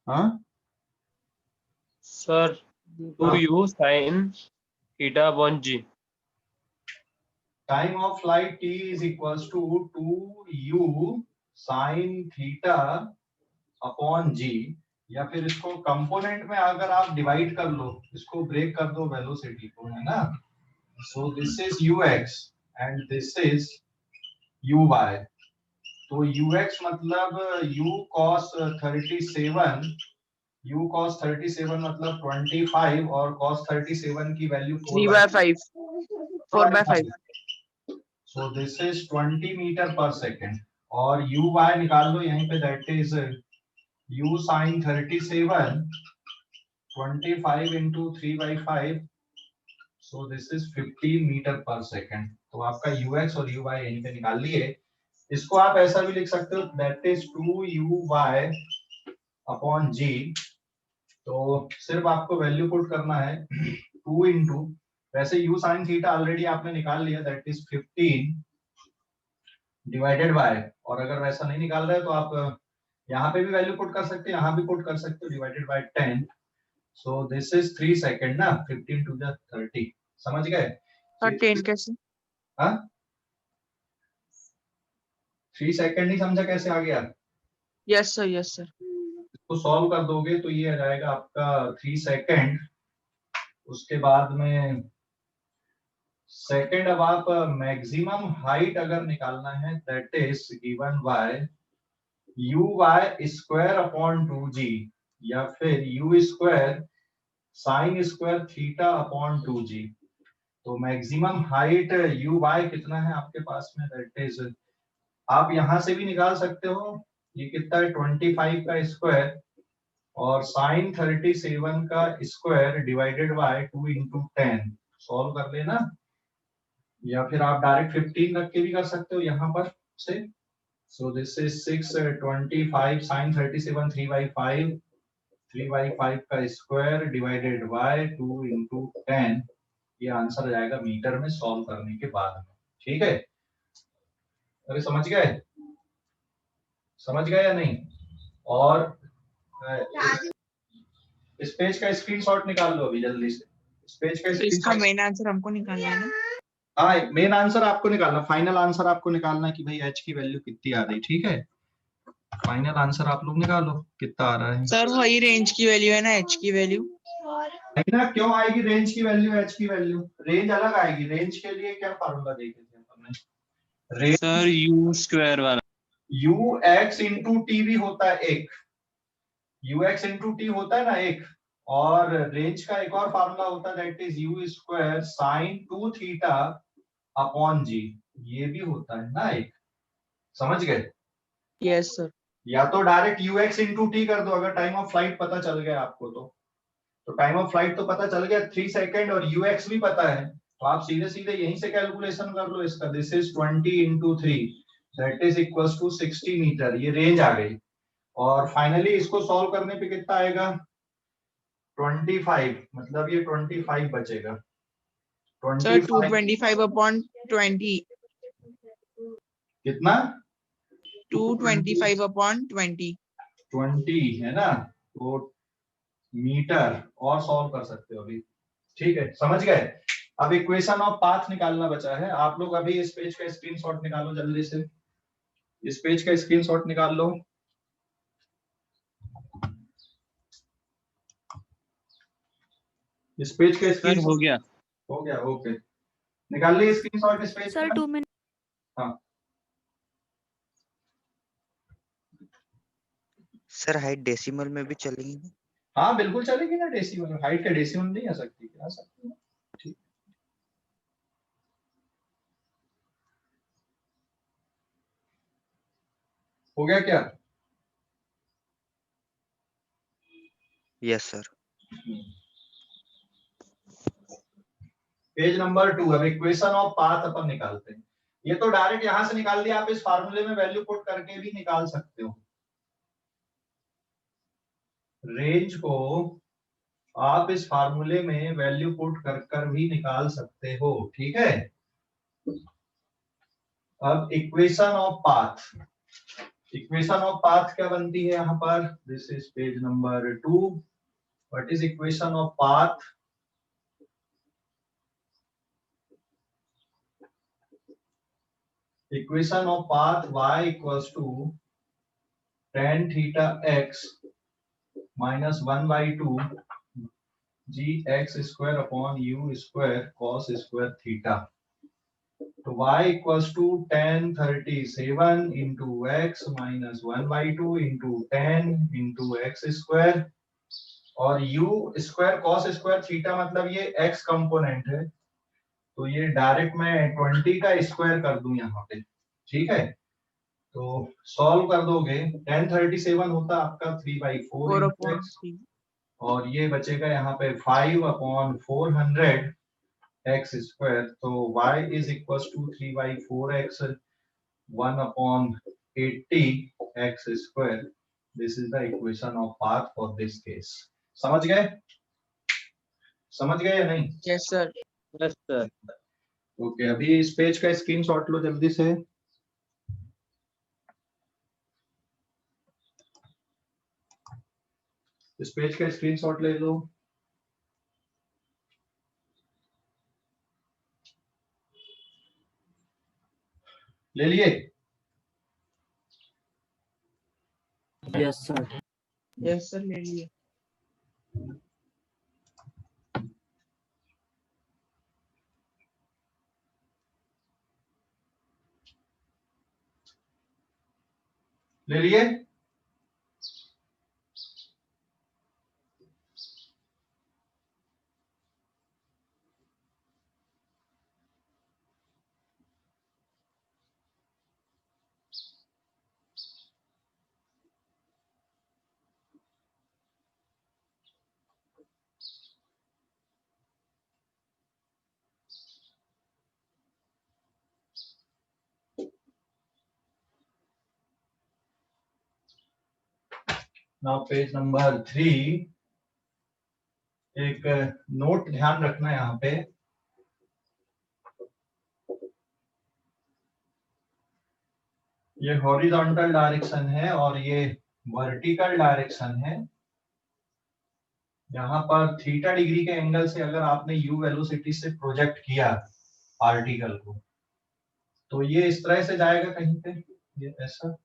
हाँ sir 2u sin theta upon g. Time of flight t is equals to 2u sin theta upon g, या फिर इसको component में अगर आप डिवाइड कर लो, इसको ब्रेक कर दो वेलोसिटी को, है ना। सो this is ux and this is uy। तो ux मतलब u cos 37, u cos 37 मतलब 25, और cos 37 की value 3/5 4/5। So this is 20 metre पर सेकेंड। और uy निकाल लो यहीं पे, that is u sin 37 25 into 3/5, so this is 15 metre पर सेकेंड। तो आपका ux और uy यहीं पे निकाल लिए। इसको आप ऐसा भी लिख सकते हो, that is 2uy upon g। तो सिर्फ आपको वैल्यू पुट करना है 2 इंटू, वैसे u sin थीटा ऑलरेडी आपने निकाल लिया, दैट इज 15 डिवाइडेड बाय, और अगर वैसा नहीं निकाल रहे तो आप यहाँ पे भी वैल्यू पुट कर सकते हो, यहाँ भी पुट कर सकते हो, divided by 10। So this is 3 second ना, 15 टू द 30, समझ गए। और 10 कैसे? हाँ 3 सेकंड नहीं समझा कैसे आ गया? Yes sir, yes sir. इसको सॉल्व कर दोगे तो ये आ जाएगा आपका 3 सेकंड। उसके बाद में सेकंड, अब आप मैक्सिमम हाइट अगर निकालना है, that is given bye uy square upon 2g, या फिर u square sine square theta upon 2g। तो मैक्सिमम हाइट uy कितना है आपके पास में, दैट इज, आप यहां से भी निकाल सकते हो, ये कितना है 25 का स्क्वायर और साइन 37 का square divided bye 2 into 10, solve कर लेना। या फिर आप डायरेक्ट 15 रख के भी कर सकते हो यहाँ पर से। सो दिस इज 625 साइन 37 3/5 का स्क्वायर डिवाइडेड बाय 2 इंटू 10, ये आंसर आ जाएगा मीटर में सॉल्व करने के बाद में। ठीक है, अरे समझ गए, समझ गए या नहीं? और इस पेज का स्क्रीनशॉट निकाल लो अभी जल्दी से। इस पेज का इसका स्क्रीनशॉट, मेन आंसर हमको निकालना है ना? हाँ मेन आंसर आपको निकालना, फाइनल आंसर आपको निकालना है कि भाई h की वैल्यू कितनी आ रही। ठीक है, फाइनल आंसर आप लोग निकालो कितना आ रहा है। सर वही रेंज की वैल्यू है ना, h की वैल्यू। नहीं ना, क्यों आएगी रेंज की वैल्यू, h की वैल्यू? रेंज अलग आएगी। रेंज के लिए क्या फार्मूला देखे थे हमने? रेंज सर u स्क्वायर वाला, ux इंटू टी भी होता है एक, ux इंटू टी होता है ना एक, और रेंज का एक और फार्मूला होता है, that is u square sine 2 theta upon g, ये भी होता है ना एक, समझ गए? Yes sir. या तो डायरेक्ट ux इंटू टी कर दो अगर टाइम ऑफ फ्लाइट पता चल गया आपको तो टाइम ऑफ फ्लाइट तो पता चल गया 3 सेकंड, और ux भी पता है, तो आप सीधे सीधे यहीं से कैलकुलेशन कर लो इसका। This is 20 into 3, that is equals to 60 metre, ये रेंज आ गई। और फाइनली इसको सॉल्व करने पे कितना आएगा 25, मतलब ये 25 बचेगा। सर 25 225 अपॉन 20, कितना 225 अपॉन 20 20 है ना, तो मीटर, और सॉल्व कर सकते हो अभी। ठीक है, समझ गए। अब इक्वेशन ऑफ पाथ निकालना बचा है। आप लोग अभी इस पेज का स्क्रीनशॉट निकालो जल्दी से, इस पेज का स्क्रीनशॉट निकाल लो। इस पेज का सर हो गया। हो गया, ओके, निकाल ली स्क्रीनशॉट इस पेज सर का। 2 मिनट। हाँ सर हाइट डेसिमल में भी चलेगी? हाँ बिल्कुल चलेगी ना, डेसिमल, हाइट का डेसिमल नहीं आ सकती, आ सकती है। ठीक, हो गया क्या? Yes sir. पेज नंबर 2, अब इक्वेशन ऑफ पाथ अपन निकालते हैं। ये तो डायरेक्ट यहां से निकाल दिया, आप इस फार्मूले में वैल्यू पुट करके भी निकाल सकते हो। रेंज को आप इस फार्मूले में वैल्यू पुट कर कर भी निकाल सकते हो। ठीक है, अब equation of path, equation of path क्या बनती है यहाँ पर? This is page number 2. What is equation of path? Equation of path y equals to tan theta x minus 1/2 gx square upon u square cos square theta. तो y equals to tan 37 into x minus 1/2 into tan into x square और u square cos square theta मतलब ये x component है, तो ये direct मैं 20 का square कर दूं यहाँ पे. ठीक है, तो सॉल्व कर दोगे. tan 37 होता आपका 3/4 4 into upon x 3. और ये बचेगा यहाँ पे 5/400 x स्क्वायर. तो y is equals to 3/4x 1/80 x square. This is the equation of path for this case. समझ गए? समझ गए या नहीं? Yes, sir. Yes, sir. Okay, अभी इस पेज का स्क्रीनशॉट लो जल्दी से. इस पेज का स्क्रीनशॉट ले लो. ले लिए? Yes, sir. Yes, sir. ले लिए. ले लिए? Now page number 3. एक नोट ध्यान रखना है यहाँ पे. ये हॉरिजॉन्टल डायरेक्शन है और ये वर्टिकल डायरेक्शन है. यहाँ पर थीटा डिग्री के एंगल से अगर आपने u वेलोसिटी से प्रोजेक्ट किया पार्टिकल को, तो ये इस तरह से जाएगा कहीं पे, ये ऐसा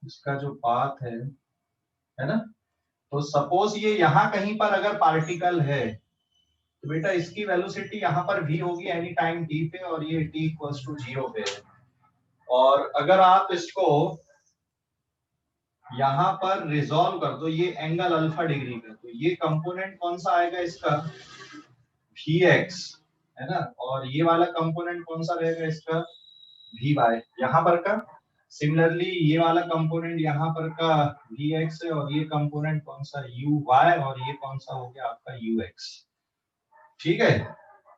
इसका जो पाथ है ना. तो सपोज ये यहाँ कहीं पर अगर पार्टिकल है तो बेटा इसकी वेलोसिटी यहाँ पर v होगी एनी टाइम t पे और ये t इक्वल्स टू 0 पे है. और अगर आप इसको यहाँ पर रिजॉल्व कर दो, ये एंगल अल्फा डिग्री का, तो ये कंपोनेंट कौन सा आएगा इसका? vx है ना. और ये वाला कंपोनेंट कौन सा रहेगा इसका? vy. यहाँ पर का सिमिलरली ये वाला कंपोनेंट यहाँ पर का vx है और ये कंपोनेंट कौन सा? uy. और ये कौन सा हो गया आपका? ux. ठीक है,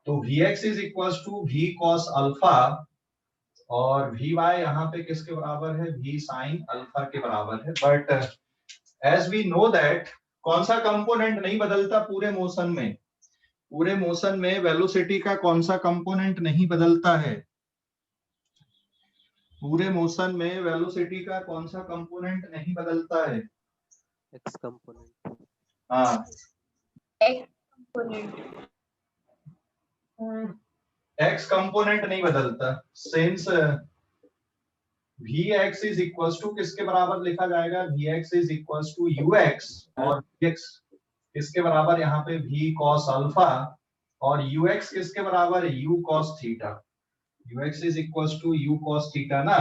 तो vx is equals to v cos alpha और vy यहाँ पे किसके बराबर है? v sin अल्फा के बराबर है. But as we know that कौन सा कंपोनेंट नहीं बदलता पूरे मोशन में? पूरे मोशन में वेलोसिटी का कौन सा कंपोनेंट नहीं बदलता है? पूरे मोशन में वेलोसिटी का कौन सा कंपोनेंट नहीं बदलता है? X component. हाँ, x कंपोनेंट नहीं बदलता. Since vx is equals to किसके बराबर लिखा जाएगा? vx is equals to ux और vx किसके बराबर यहाँ पे? v cos अल्फा और ux किसके बराबर है? u cos theta. ux is equals to u cos theta ना.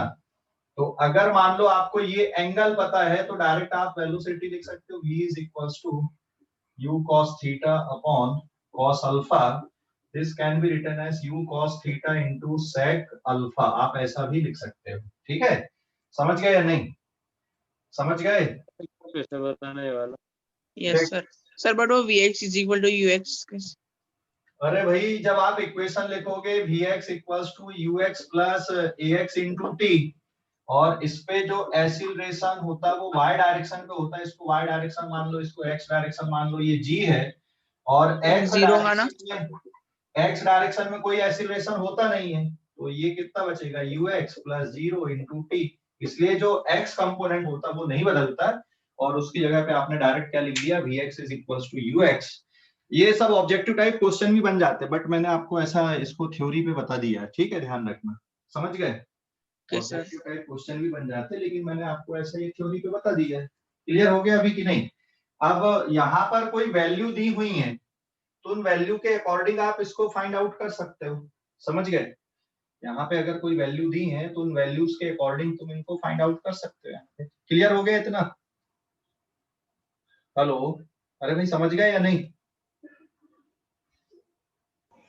तो अगर मान लो आपको ये एंगल पता है तो डायरेक्ट आप वेलोसिटी लिख सकते हो v is equals to u cos theta upon cos alpha. This can be written as u cos theta into sec alpha. आप ऐसा भी लिख सकते हो. ठीक है, समझ गए या नहीं? समझ गए? कैसे बताने वाला? Yes, sir. Sir, but वो vx is equal to ux कैसे? अरे भाई, जब आप इक्वेशन लिखोगे vx equals to ux plus ax into t और इस पे जो एक्सीलरेशन होता है वो y डायरेक्शन पे होता है. इसको y डायरेक्शन मान लो, इसको x डायरेक्शन मान लो, ये g है. और x Zero होगा ना? x डायरेक्शन में कोई एक्सीलरेशन होता नहीं है, तो ये कितना बचेगा? ux plus 0 into T. इसलिए जो x कंपोनेंट होता है वो नहीं बदलता, और उसकी जगह पे आपने डायरेक्ट क्या लिख दिया, Vx is equals to ux। ये सब ऑब्जेक्टिव टाइप क्वेश्चन भी बन जाते हैं, बट मैंने आपको ऐसा इसको थ्योरी पे बता दिया, ठीक है, ध्यान रखना, समझ गए। Okay, sir. Objective type question भी बन जाते हैं, लेकिन मैंने आपको ऐसा ये थ्योरी पे बता दिया है। क्लियर हो गया अभी कि नहीं। अब यहाँ पर कोई वैल्यू दी हुई है, तो उन वैल्यू के अकॉर्डिंग आप इसको फाइंड आउट कर सकते हो, समझ गए। यहाँ पे अगर कोई वैल्यू दी है तो उन वैल्यूज के अकॉर्डिंग तुम इनको फाइंड आउट कर सकते हो यहाँ पे। क्लियर हो गया इतना। हेलो, अरे भाई समझ गए या नहीं।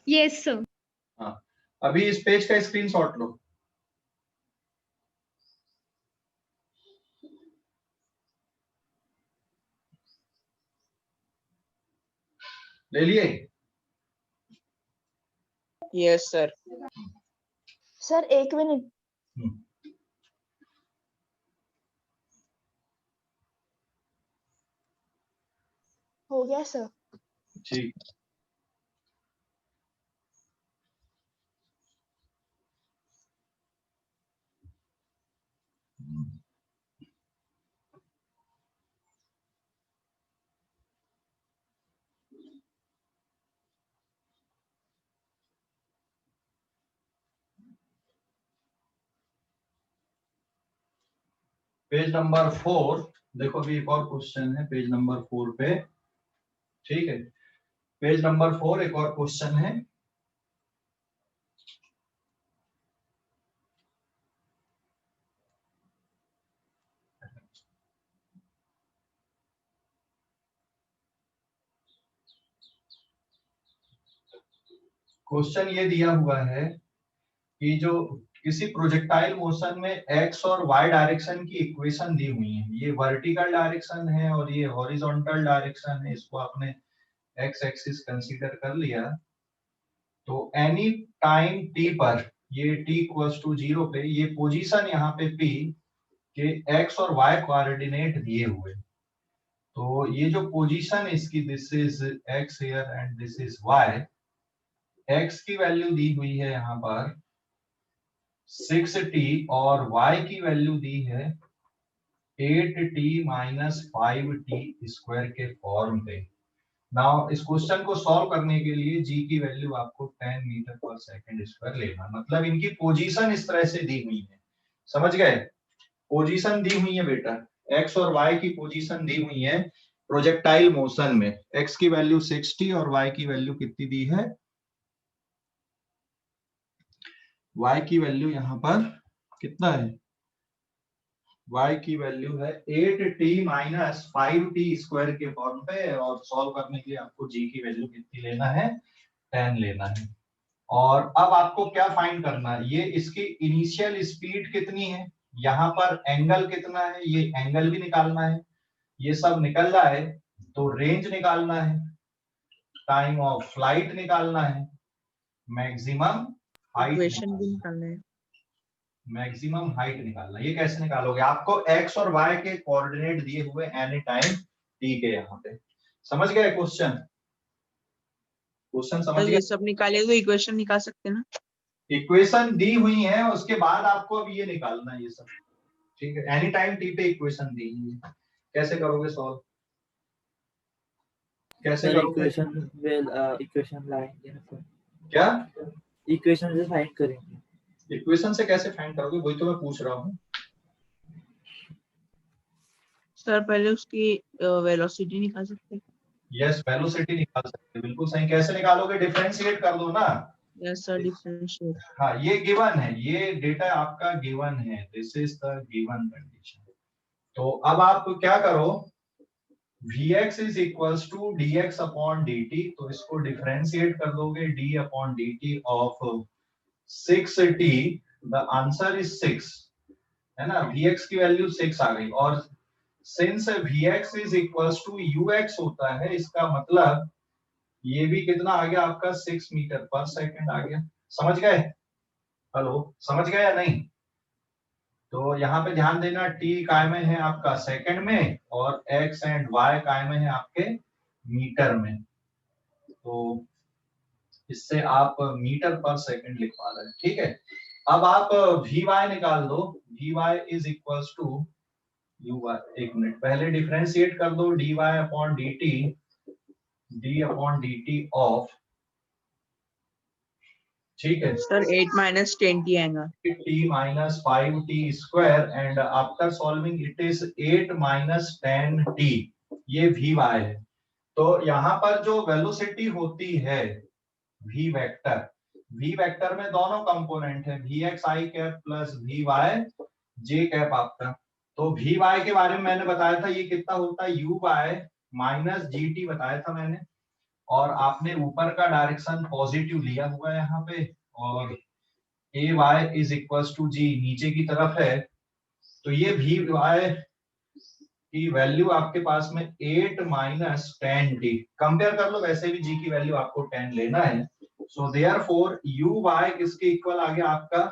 Yes sir. हाँ, अभी इस पेज का स्क्रीनशॉट लो। ले लिए। Yes, sir. सर एक मिनट। हो गया सर। ठीक। पेज नंबर 4 देखो, अभी एक और क्वेश्चन है पेज नंबर 4 पे, ठीक है। पेज नंबर 4 एक और क्वेश्चन है। क्वेश्चन ये दिया हुआ है कि जो किसी प्रोजेक्टाइल मोशन में एक्स और वाई डायरेक्शन की इक्वेशन दी हुई है, ये वर्टिकल डायरेक्शन है और ये हॉरिजॉन्टल डायरेक्शन है, इसको आपने एक्स एक्सिस कंसीडर कर लिया। तो एनी टाइम टी पर, ये टी इक्वल्स टू 0 पे, ये पोजीशन यहाँ पे पी के एक्स और वाई कोऑर्डिनेट दिए हुए, तो ये जो पोजीशन इसकी, this is x here and this is y. X की वैल्यू दी हुई है यहाँ पर 6t और y की वैल्यू दी है 8t माइनस 5t स्क्वायर के फॉर्म पे। नाउ इस क्वेश्चन को सॉल्व करने के लिए g की वैल्यू आपको 10 मीटर पर सेकंड स्क्वायर लेना, मतलब इनकी पोजीशन इस तरह से दी हुई है, समझ गए। पोजीशन दी हुई है बेटा, x और y की पोजीशन दी हुई है प्रोजेक्टाइल मोशन में। x की वैल्यू 60 और y की वैल्यू कितनी दी है, y की वैल्यू यहाँ पर कितना है, y की वैल्यू है 8t माइनस 5t स्क्वायर के फॉर्म पे, और सॉल्व करने के लिए आपको g की वैल्यू कितनी लेना है, 10 लेना है। और अब आपको क्या फाइंड करना है, ये इसकी इनिशियल स्पीड कितनी है, यहाँ पर एंगल कितना है, ये एंगल भी निकालना है, ये सब निकल रहा है, तो रेंज निकालना है, टाइम ऑफ फ्लाइट निकालना है, मैक्सिमम हाइट Equation भी निकालना है। मैक्सिमम हाइट निकालना। ये कैसे निकालोगे, आपको x और y के कोऑर्डिनेट दिए हुए एनी टाइम t के, यहाँ पे समझ गए क्वेश्चन, क्वेश्चन समझ तो गए। ये सब निकाले तो इक्वेशन निकाल सकते हैं ना। इक्वेशन दी हुई है, उसके बाद आपको अब ये निकालना है ये सब, ठीक है। एनी टाइम t पे इक्वेशन दी हुई है, कैसे करोगे सॉल्व, कैसे सर करोगे, इक्वेशन लाएंगे ना सर, क्या इक्वेशन से फाइंड करेंगे। इक्वेशन से कैसे फाइंड करोगे, वही तो मैं पूछ रहा हूँ। सर पहले उसकी वेलोसिटी निकाल सकते हैं। यस, वेलोसिटी निकाल सकते हैं, बिल्कुल सही। कैसे निकालोगे, डिफरेंशिएट कर दो ना। Yes sir, differentiate. हाँ, ये गिवन है, ये डेटा आपका गिवन है, this is the given condition. तो अब आप क्या करो, Vx is equals to dx upon dt, तो इसको डिफरेंशिएट कर दोगे, d upon dt of 6t, the answer is 6, है ना। Vx की वैल्यू 6 आ गई, और since Vx is equals to ux होता है, इसका मतलब ये भी कितना आ गया आपका, 6 मीटर पर सेकंड आ गया, समझ गए। हेलो, समझ गए या नहीं। तो यहाँ पे ध्यान देना, t काय में है आपका सेकंड में, और x एंड y काय में है आपके मीटर में, तो इससे आप मीटर पर सेकंड लिख पा रहे हैं, ठीक है। अब आप वी वाई निकाल दो, v y is equals to u y, एक मिनट पहले डिफरेंशिएट कर दो, d y upon d t, d upon d t of, ठीक है, सर 8 minus 10t आएगा। t minus 5t square and after solving it is 8 minus 10t, ये we Y है। तो यहाँ पर जो वेलोसिटी होती है v वेक्टर में दोनों कंपोनेंट है, v x i cap plus v y j cap आपका। तो वी वाई के बारे में मैंने बताया था, ये कितना होता है u y minus g t बताया था मैंने, और आपने ऊपर का डायरेक्शन पॉजिटिव लिया हुआ है यहाँ पे, और ए वाई इज इक्वल्स टू जी नीचे की तरफ है। तो ये वी वाई की वैल्यू आपके पास में 8 माइनस 10t, कंपेयर कर लो, वैसे भी g की वैल्यू आपको 10 लेना है। सो देयरफॉर यू वाई किसके इक्वल आ गया आपका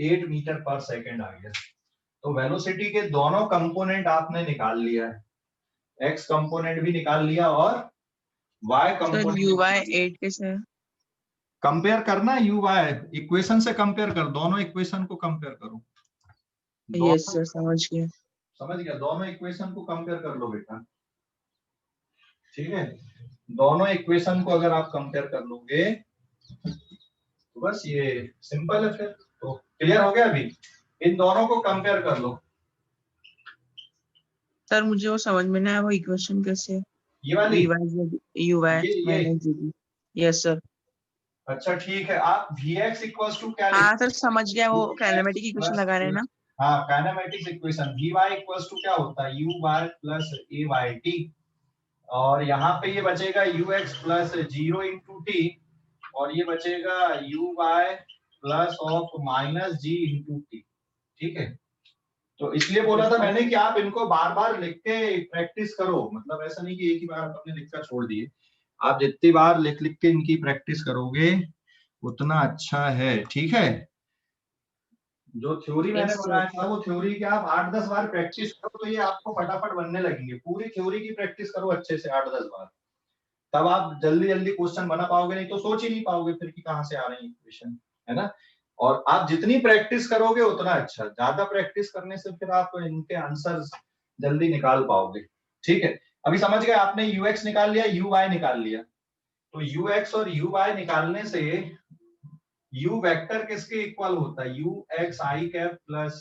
8 मीटर पर सेकेंड आ गया। तो वेलोसिटी के दोनों कंपोनेंट आपने निकाल लिया है, x कंपोनेंट भी निकाल लिया और y sir component. U y 8 कैसे है? कंपेयर करना है यू वाई इक्वेशन से, कंपेयर कर, दोनों इक्वेशन को कंपेयर करो। यस सर समझ गया। समझ गया, दोनों इक्वेशन को कंपेयर कर लो बेटा, ठीक है। दोनों इक्वेशन को अगर आप कंपेयर कर लोगे तो बस ये सिंपल है, फिर तो क्लियर हो गया। अभी इन दोनों को कंपेयर कर लो। सर मुझे वो समझ में नहीं आया, वो इक्वेशन कैसे? ये वाली, यू वाई ये माइनस जी। Yes sir. अच्छा ठीक है, आप Vx इक्वल्स टू क्या हाँ सर समझ गया, वो काइनेमेटिक इक्वेशन लगा रहे हैं ना। हाँ kinematics equation, Vy equals to क्या होता है u y plus a y t, और यहाँ पे ये बचेगा ux प्लस 0 इंटू टी, और ये बचेगा u y plus of minus g into t, ठीक है। तो इसलिए बोला था मैंने कि आप इनको बार बार लिख के प्रैक्टिस करो, मतलब ऐसा नहीं कि एक ही बार आपने लिखकर छोड़ दिए, आप जितनी बार लिख लिख के इनकी प्रैक्टिस करोगे उतना अच्छा है, ठीक है। जो थ्योरी मैंने Yes, sir. बनाया था वो थ्योरी के आप 8-10 बार प्रैक्टिस करो तो ये आपको फटाफट बनने लगेंगे। पूरी थ्योरी की प्रैक्टिस करो अच्छे से 8-10 बार, तब आप जल्दी जल्दी क्वेश्चन बना पाओगे, नहीं तो सोच ही नहीं पाओगे फिर कि कहाँ से आ रही है क्वेश्चन, है ना। और आप जितनी प्रैक्टिस करोगे उतना अच्छा, ज्यादा प्रैक्टिस करने से फिर आप इनके आंसर जल्दी निकाल पाओगे, ठीक है। अभी समझ गए, आपने ux निकाल लिया, uy निकाल लिया, तो ux और uy निकालने से u वेक्टर किसके इक्वल होता है u x i cap plus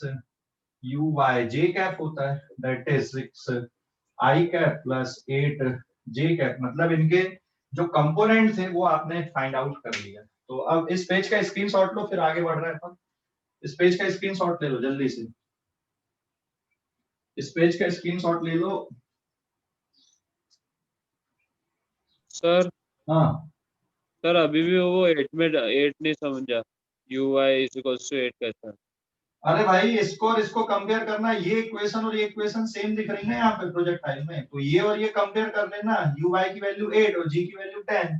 u y j cap होता है, that is 6 i cap plus 8 j cap, मतलब इनके जो कंपोनेंट थे वो आपने फाइंड आउट कर लिया। तो अब इस पेज का स्क्रीनशॉट लो, फिर आगे बढ़ रहे हैं अपन। इस पेज का स्क्रीनशॉट ले लो जल्दी से, इस पेज का स्क्रीनशॉट ले लो। सर हाँ सर अभी भी वो 8 में 8 नहीं समझा, u y is equals to 8 कैसा? अरे भाई इसको और इसको कंपेयर करना, ये इक्वेशन और ये इक्वेशन सेम दिख रही है यहाँ पे प्रोजेक्टाइल में, तो ये और ये कंपेयर कर लेना, यू वाई की वैल्यू 8 और जी की value 10।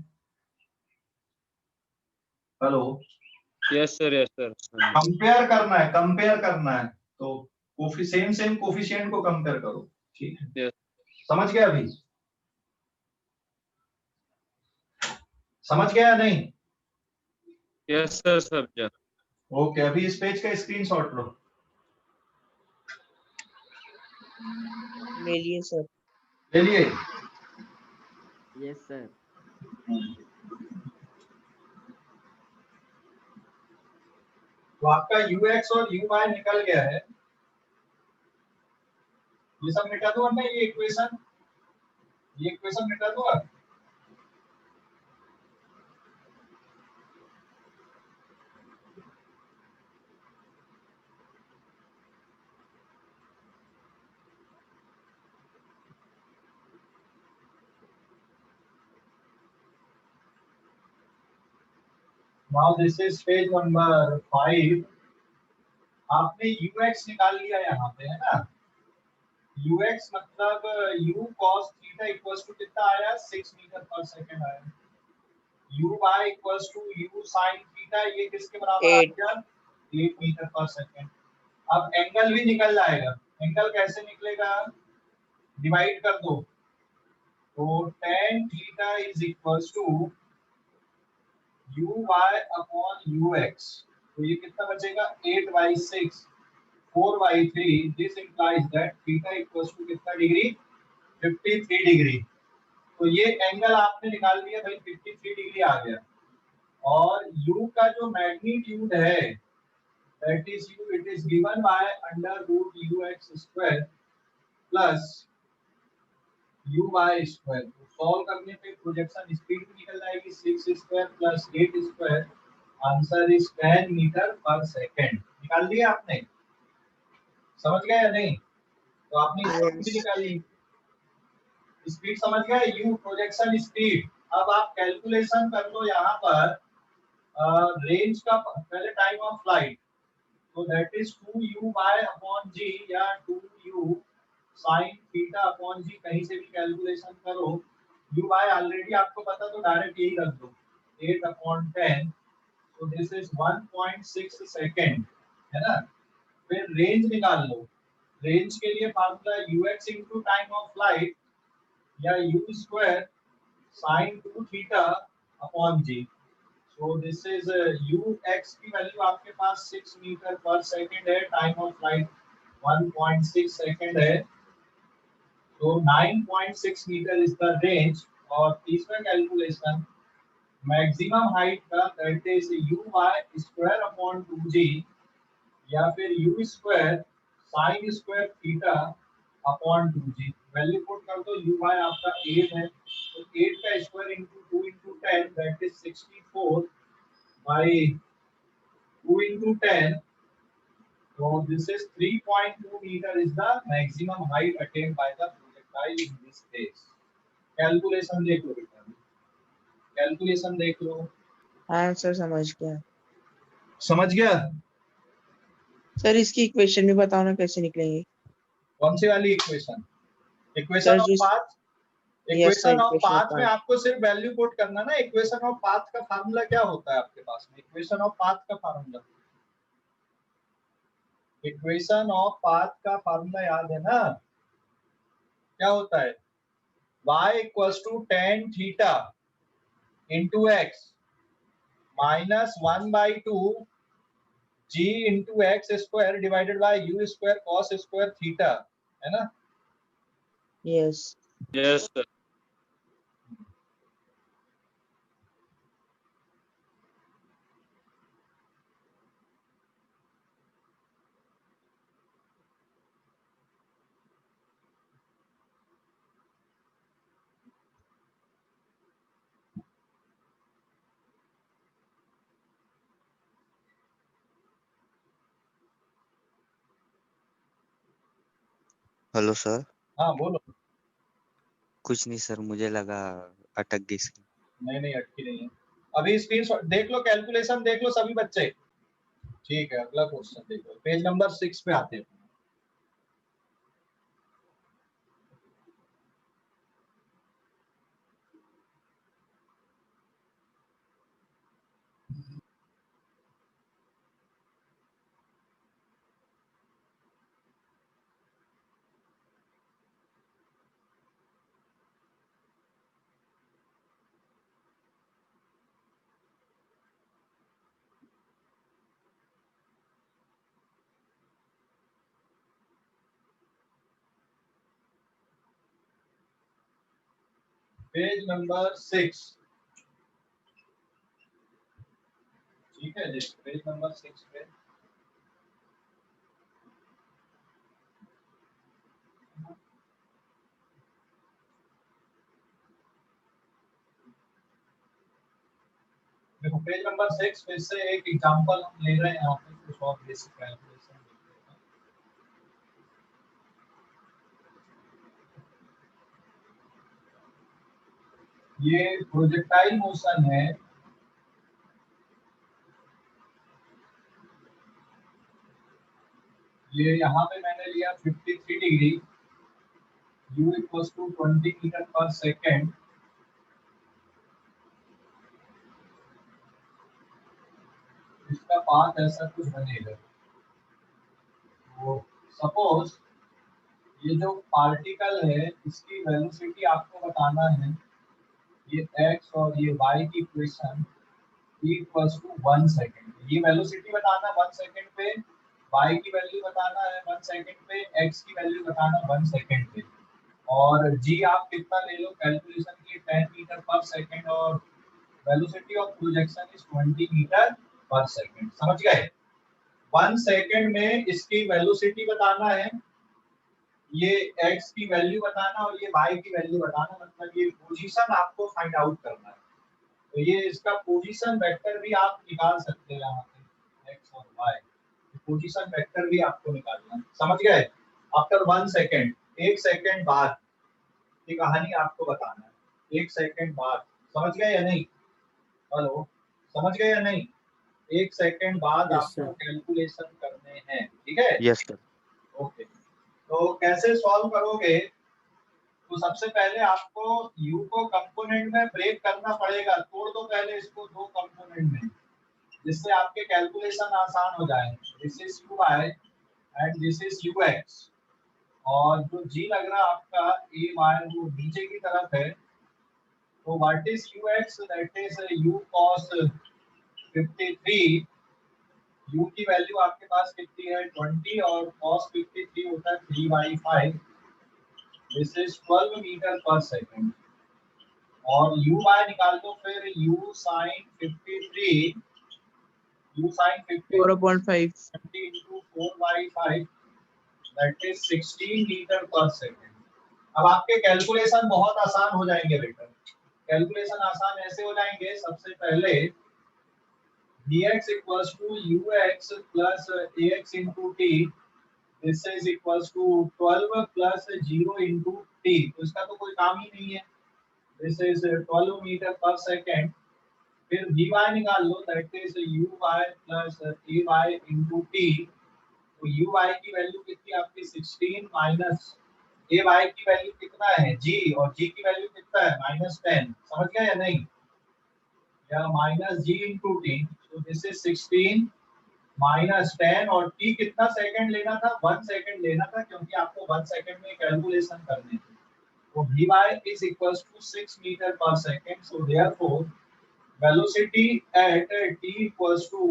Hello, yes sir compare करना है, कंपेयर करना है, तो सेम कोफिशिएंट को कंपेयर करो, ठीक है। Yes. समझ गया अभी, समझ गया या नहीं? यस सर समझा। ओके, अभी इस पेज का स्क्रीनशॉट लो, ले लिए सर। ले लिए। Yes sir. तो आपका ux और uy निकल गया है, ये सब मिटा दो ना, ये इक्वेशन मिटा दो आप। Now this is page number 5। आपने ux निकाल लिया यहाँ पे, है ना। ux मतलब u cos theta equals to कितना आया 6 मीटर पर सेकंड आया, uy equals to u sin theta, ये किसके बराबर आ गया 8 मीटर पर सेकंड। अब एंगल भी निकल जाएगा, एंगल कैसे निकलेगा, डिवाइड कर दो, तो tan theta is equals to uy upon ux, तो ये कितना बचेगा 8/6 4/3 this implies that theta equals to कितना डिग्री 53 डिग्री। तो ये एंगल आपने निकाल लिया भाई 53 डिग्री आ गया। और u का जो मैग्नीट्यूड है that is u it is given by √ux square plus uy square. तो सॉल्व करने पे प्रोजेक्शन स्पीड निकल जाएगी 6 square plus 8 square. Answer is 10 metre पर सेकंड। निकाल दिया आपने? समझ गए या नहीं? तो आपने स्पीड भी निकाल ली। स्पीड समझ गए, यू प्रोजेक्शन स्पीड। अब आप कैलकुलेशन कर लो यहाँ पर रेंज का पहले टाइम ऑफ फ्लाइट। तो दैट इज 2u/g या 2u sin theta upon g, कहीं से भी कैलकुलेशन करो। u ऑलरेडी आपको पता तो डायरेक्ट यही रख दो 8/10। तो दिस इज 1.6 सेकंड है ना। फिर रेंज निकाल लो। रेंज के लिए formula ux into time of flight या u square sin 2 theta upon g। So this is ux की वैल्यू आपके पास 6 मीटर पर सेकंड है, टाइम ऑफ फ्लाइट 1.6 सेकंड है। तो 9.6 मीटर इज द रेंज। और तीसरा कैलकुलेशन मैक्सिमम हाइट का that is uy square upon 2g या फिर u square sin square theta upon 2g। Value put कर दो। uy आपका 8 है, तो 8 का square into 2 into 10 that is 64 by 2 into 10। So this is 3.2 meter is the maximum height attained by the projectile in this case. Calculation देख लो बेटा, calculation देख लो। हाँ सर समझ गया। समझ गया? सर इसकी इक्वेशन भी बताओ ना कैसे निकलेंगे। कौन सी वाली इक्वेशन? सर इक्वेशन ऑफ जो path. Yes sir equation of equation path में आपको सिर्फ वैल्यू पुट करना ना। इक्वेशन ऑफ पाथ का फार्मूला क्या होता है आपके पास में? इक्वेशन ऑफ पाथ का फार्मूला, इक्वेशन ऑफ पाथ का फार्मूला याद है ना? क्या होता है? y equals to tan theta into x minus 1/2 g into x square divided by u square cos square theta, है ना? Yes. Yes, sir. Hello sir. हाँ बोलो। कुछ नहीं सर, मुझे लगा अटक गई स्क्रीन। नहीं नहीं अटकी नहीं है। अभी स्क्रीन देख लो, कैलकुलेशन देख लो सभी बच्चे। ठीक है, अगला क्वेश्चन देखो, पेज नंबर 6 पे आते हैं। Page number 6। ठीक है जी, पेज नंबर 6 पे देखो। पेज नंबर 6 पे से एक एग्जांपल हम ले रहे हैं यहाँ पे कुछ और बेसिक कैलकुलेशन। ये प्रोजेक्टाइल मोशन है। ये यहाँ पे मैंने लिया 53 degree, u equals to 20 metre पर सेकेंड। इसका पाथ ऐसा कुछ बनेगा। तो सपोज ये जो पार्टिकल है इसकी वेलोसिटी आपको बताना है। ये x और ये y की इक्वेशन इक्वल्स टू 1 सेकेंड। ये वेलोसिटी बताना 1 सेकेंड पे, y की वैल्यू बताना है 1 सेकेंड पे, x की वैल्यू बताना 1 सेकेंड पे, और g आप कितना ले लो कैलकुलेशन के 10 मीटर पर सेकेंड, और velocity of projection is 20 metre पर सेकेंड। समझ गए? 1 सेकेंड में इसकी वेलोसिटी बताना है, ये x की वैल्यू बताना और ये y की वैल्यू बताना, मतलब ये पोजीशन आपको फाइंड आउट करना है। तो ये इसका पोजीशन वेक्टर भी आप निकाल सकते हैं यहाँ पे, x और y पोजीशन वेक्टर भी आपको निकालना है। समझ गए? आफ्टर 1 सेकेंड, 1 सेकेंड बाद ये कहानी आपको बताना है, 1 सेकेंड बाद। समझ गए या नहीं? हेलो, समझ गए या नहीं? 1 सेकेंड बाद Yes, आपको sir. कैलकुलेशन करने हैं, ठीक है? Yes sir. ओके, तो कैसे सॉल्व करोगे? तो सबसे पहले आपको u को कंपोनेंट में ब्रेक करना पड़ेगा, तोड़ दो पहले इसको 2 कंपोनेंट में, जिससे आपके कैलकुलेशन आसान हो जाए। This is uy and this is ux, और जो g लग रहा है आपका ay वो नीचे की तरफ है, तो what is ux? That is u cos 53। u की वैल्यू आपके पास कितनी है 20, और cos 53 होता है 3/5। दिस इज 12 मीटर पर सेकेंड, और uy निकाल दो फिर u sin 53, u sin 53 4.5. 20 into 4/5, that is 16 metre पर सेकेंड। अब आपके कैलकुलेशन बहुत आसान हो जाएंगे बेटा। कैलकुलेशन आसान ऐसे हो जाएंगे, सबसे पहले dx equals to ux plus ax into t, this is equals to 12 plus 0 into t, तो इसका तो कोई काम ही नहीं है। this is 12 मीटर पर सेकेंड। फिर vy निकाल लो, that is uy plus ay into t, तो uy की वैल्यू कितनी आपकी 16 माइनस ay की वैल्यू कितना है g, और g की वैल्यू कितना है -10। समझ गए या नहीं? या minus g into t, so this is 16 minus 10, और t कितना सेकंड लेना था? 1 सेकंड लेना था, क्योंकि आपको 1 सेकंड में कैलकुलेशन करनी थी। तो vy is equals to 6 metre पर second, so therefore velocity at t equals to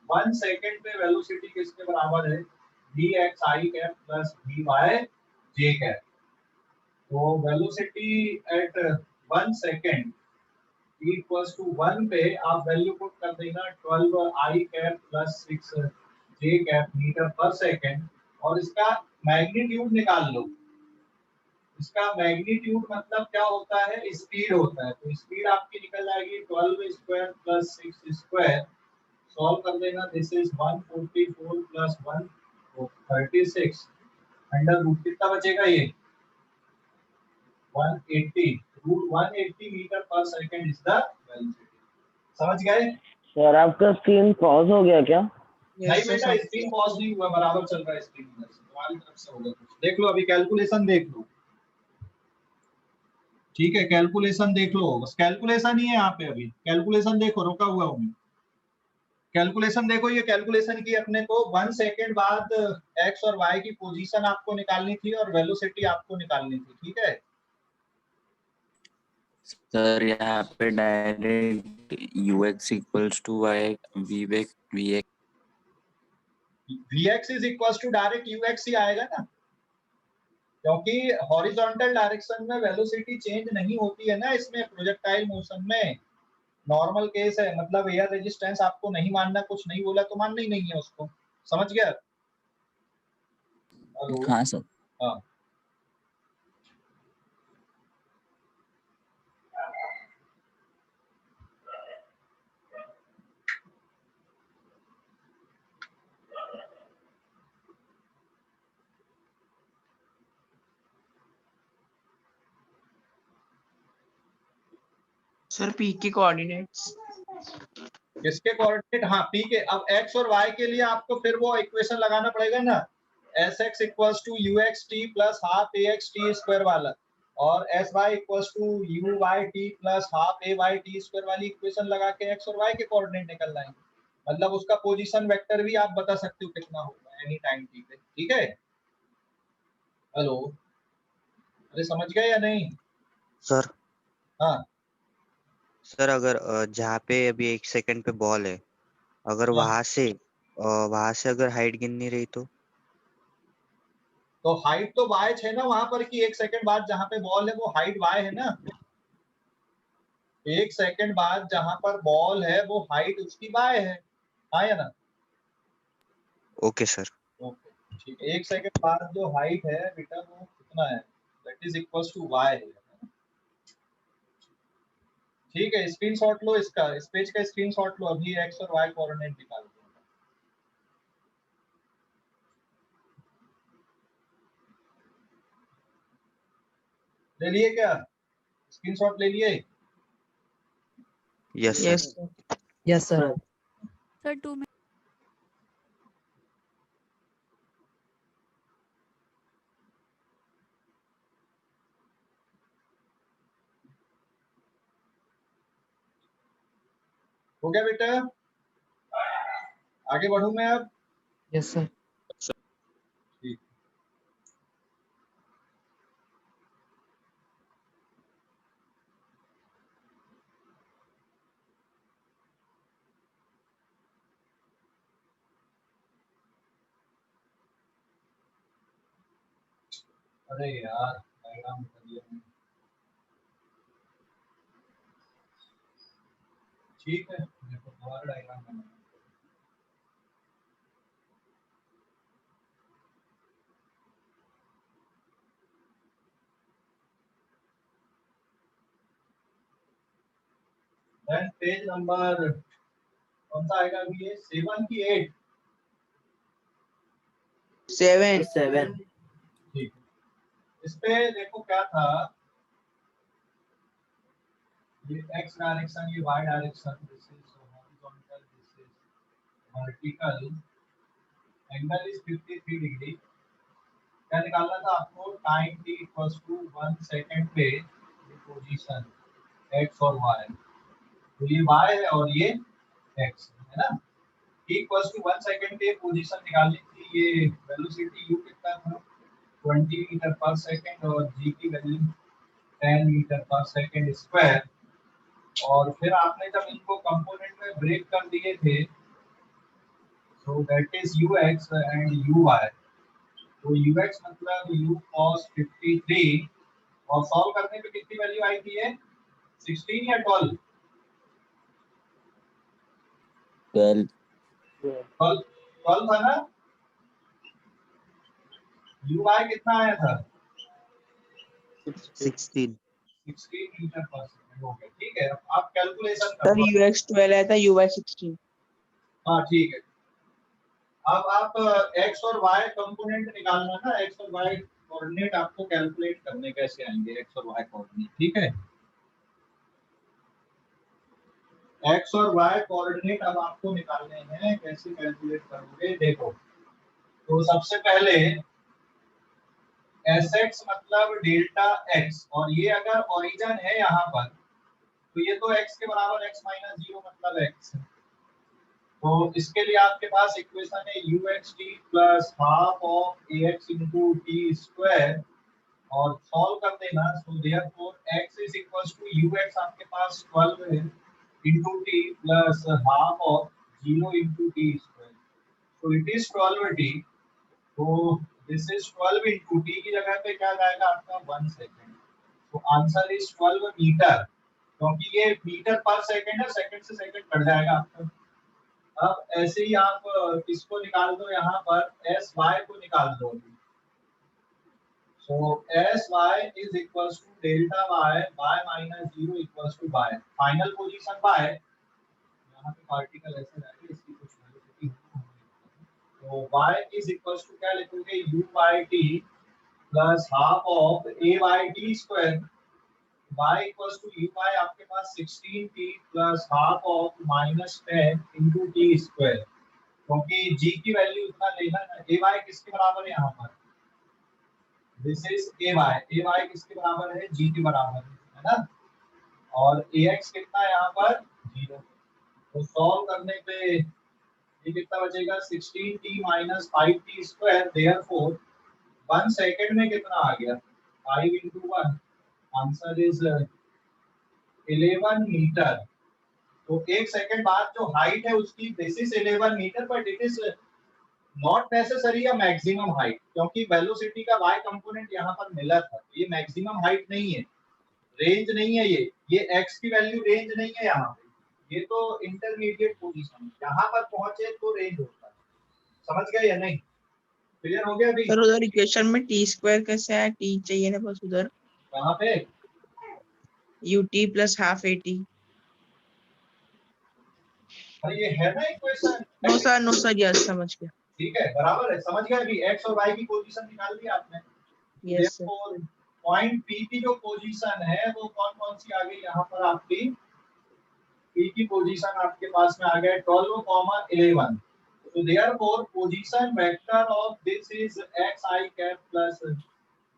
1 second पे वेलोसिटी किसके बराबर है? dx I cap plus dy j cap. तो velocity at 1 second equals to 1 पे आप वैल्यू पुट कर देना 12 I cap plus 6 j cap metre पर सेकंड, और इसका मैग्नीट्यूड निकाल लो। इसका मैग्नीट्यूड मतलब क्या होता है? स्पीड होता है। तो स्पीड आपकी निकल जाएगी 12 स्क्वायर प्लस 6 स्क्वायर, सॉल्व कर देना। This is 144 plus 1 36 under root कितना बचेगा? ये 180, रूट 180 मीटर पर सेकंड इज द वेलोसिटी। समझ गए? सर आपका स्क्रीन पॉज हो गया क्या? नहीं Yes, sir. बेटा, स्क्रीन पॉज नहीं हुआ, बराबर चल रहा है स्क्रीन। तुम्हारी तरफ से होगा कुछ। देख लो, अभी कैलकुलेशन देख लो, ठीक है? कैलकुलेशन देख लो, बस कैलकुलेशन ही है यहाँ पे। अभी कैलकुलेशन देखो, रुका हुआ हूँ मैं। कैलकुलेशन देखो, ये कैलकुलेशन की अपने को 1 सेकेंड बाद x और y की पोजीशन आपको निकालनी थी और वेलोसिटी आपको निकालनी थी, ठीक है? सर यहाँ पे direct ux equals to y vx vx is equals to direct ux ही आएगा ना, क्योंकि हॉरिजॉन्टल डायरेक्शन में वेलोसिटी चेंज नहीं होती है ना इसमें, प्रोजेक्टाइल मोशन में। नॉर्मल केस है, मतलब एयर रेजिस्टेंस आपको नहीं मानना, कुछ नहीं बोला तो मानना ही नहीं है उसको। समझ गया? हेलो, हाँ सर। हाँ। Sir, P के coordinates. किसके कोऑर्डिनेट? हाँ, p के। अब x और y के लिए आपको फिर वो इक्वेशन लगाना पड़ेगा ना, sx equals to uxt plus half axt square वाला, और sy equals to uyt plus half ayt square वाली इक्वेशन लगा के x और y के कोऑर्डिनेट निकल जाएंगे। मतलब उसका पोजीशन वेक्टर भी आप बता सकते हो कितना होगा एनी टाइम t पे, ठीक है? हेलो, अरे समझ गए या नहीं? सर हाँ, सर अगर जहाँ पे अभी 1 सेकंड पे बॉल है, अगर हाँ। वहां से अगर हाइट गिन नहीं रही तो हाइट तो y है ना वहां पर कि 1 सेकंड बाद जहां पे बॉल है वो हाइट y है ना। 1 सेकंड बाद जहां पर बॉल है वो हाइट उसकी y है, हाँ या ना। Okay sir. ओके ठीक है, 1 सेकंड बाद जो हाइट है बेटा वो कितना है, that is equal to y है। ठीक है, स्क्रीनशॉट लो इसका, इस पेज का स्क्रीनशॉट लो, अभी x और y कोऑर्डिनेट निकाल दो। ले लिए क्या, स्क्रीनशॉट ले लिए? Yes Yes, sir. sir. Yes, sir. Sir, 2 minutes. हो गया बेटा, आगे बढ़ूं मैं अब? Yes, sir. ठीक। अरे यार डायग्राम कर लिया मैंने। ठीक है, देखो दोबारा डायग्राम बनाना। देन पेज नंबर कौन सा आएगा अभी, ये 7 की 8? 7. 7. ठीक है, इस पे देखो क्या था, ये x डायरेक्शन, ये y direction, this is horizontal, this is vertical, angle is 53 degree. क्या निकालना था आपको, time t equals to 1 second पे ये पोजीशन x और y, तो ये y है और ये x है ना। t इक्वल्स टू 1 सेकंड पे पोजीशन निकालनी थी, ये वेलोसिटी u कितना था 20 मीटर पर सेकंड और g की वैल्यू 10 मीटर पर सेकंड स्क्वायर। और फिर आपने जब इनको कंपोनेंट में ब्रेक कर दिए थे, so that is ux and uy, तो ux मतलब u cos 53, और सॉल्व करने पे कितनी वैल्यू आई थी ये, 16 या 12? 12. 12 था ना। uy कितना आया था, 16। 16 मीटर पर सेकंड हो गया। ठीक है, अब आप कैलकुलेशन Sir, करो। UX 12 आया था, UY 16. हाँ ठीक है, अब आप x और y कंपोनेंट निकालना ना, x और y कोऑर्डिनेट आपको कैलकुलेट करने कैसे आएंगे, x और y कोऑर्डिनेट। ठीक है, x और y कोऑर्डिनेट अब आपको निकालने हैं, कैसे कैलकुलेट करोगे देखो। तो सबसे पहले sx मतलब डेल्टा x, और ये अगर ओरिजिन है यहाँ पर तो ये तो x के बराबर x माइनस 0 मतलब x है। तो इसके लिए आपके पास इक्वेशन है uxt plus half of ax into t square, और सॉल्व कर देना। So therefore x is equals to ux आपके पास 12 है into t plus half of 0 into t square, so it is 12t। तो दिस इज 12 इंटू टी की जगह पे क्या जाएगा आपका 1 सेकेंड, तो आंसर इज 12 मीटर, क्योंकि ये मीटर पर सेकेंड है, सेकंड से सेकंड कट जाएगा आपका। अब ऐसे ही आप इसको निकाल दो, यहाँ पर एस वाई को निकाल दो। So s y is equals to delta y, y minus 0 equals to y, final position y, यहाँ पे पार्टिकल ऐसे जाएंगे, इसकी कुछ वेलोसिटी, तो वाई इज इक्वल्स टू क्या लिखोगे, you by T plus half of A by T square, y equals to uy आपके पास 16t plus half of minus 10 into t square, क्योंकि g की वैल्यू इतना लेना है। ay किसके बराबर है यहाँ पर, दिस इज ay किसके बराबर है, g के बराबर है ना, और ax कितना है यहाँ पर 0। तो सॉल्व करने पे ये कितना बचेगा, 16t minus 5t square, therefore 1 second में कितना आ गया 5 into 1, आंसर इज 11 मीटर। तो 1 सेकंड बाद जो हाइट है उसकी this is 11 metre, but it is not necessary a maximum height, क्योंकि वेलोसिटी का y कंपोनेंट यहाँ पर मिला था। ये मैक्सिमम हाइट नहीं है, रेंज नहीं है, ये x की वैल्यू रेंज नहीं है यहाँ पे, ये तो इंटरमीडिएट पोजीशन है, यहाँ पर पहुंचे तो रेंज होता है। समझ गए या नहीं? क्लियर हो गया अभी? सर उधर इक्वेशन में टी स्क्वायर कैसे है? टी चाहिए ना बस उधर, कहाँ पे? ut plus half at। अरे ये है ना इक्वेशन। नो सर यस समझ गया। ठीक है, बराबर है, समझ गए अभी? x और y की पोजीशन निकाल दी आपने। Yes sir. पॉइंट P की जो पोजीशन है वो कौन कौन सी आ गई यहाँ पर आपकी? P की पोजीशन आपके पास में आ गया 12, 11। So therefore position vector of this is xi cap plus